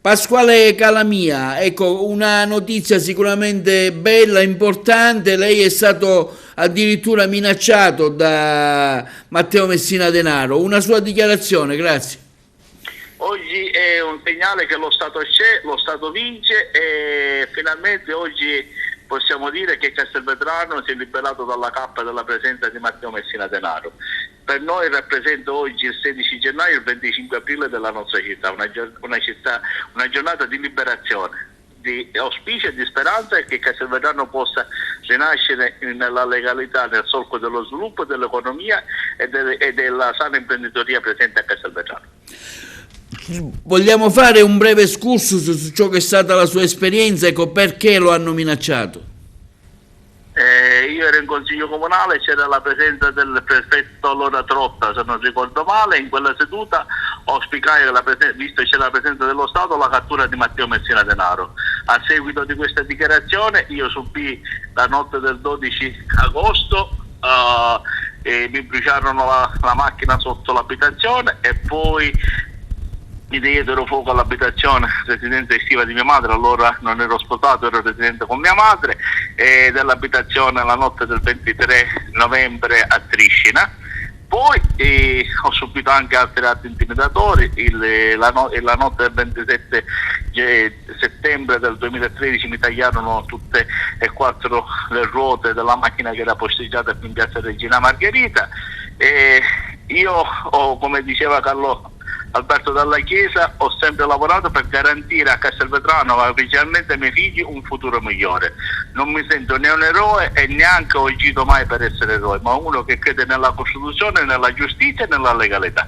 Pasquale Calamia, ecco una notizia sicuramente bella, importante. Lei è stato addirittura minacciato da Matteo Messina Denaro. Una sua dichiarazione, grazie. Oggi è un segnale che lo Stato c'è, lo Stato vince e finalmente oggi possiamo dire che Castelvetrano si è liberato dalla cappa della presenza di Matteo Messina Denaro. Per noi rappresenta oggi il 16 gennaio e il 25 aprile della nostra città, una giornata di liberazione, di auspicio e di speranza che Castelvetrano possa rinascere nella legalità, nel solco dello sviluppo, dell'economia e della sana imprenditoria presente a Castelvetrano. Vogliamo fare un breve excursus su ciò che è stata la sua esperienza, ecco perché lo hanno minacciato. Io ero in consiglio comunale, c'era la presenza del prefetto allora Trotta, se non ricordo male. In quella seduta auspicai, visto che c'era la presenza dello Stato, la cattura di Matteo Messina Denaro. A seguito di questa dichiarazione io subì la notte del 12 agosto e mi bruciarono la macchina sotto l'abitazione e poi mi diedero fuoco all'abitazione, residenza estiva di mia madre. Allora non ero sposato, ero residente con mia madre, e dell'abitazione la notte del 23 novembre a Triscina. Poi ho subito anche altri atti intimidatori. La notte del 27 settembre del 2013 mi tagliarono tutte e quattro le ruote della macchina che era posteggiata in piazza Regina Margherita. E io, come diceva Carlo Alberto Dalla Chiesa, ho sempre lavorato per garantire a Castelvetrano, ma principalmente ai miei figli, un futuro migliore. Non mi sento né un eroe e neanche ho agito mai per essere eroe, ma uno che crede nella Costituzione, nella giustizia e nella legalità.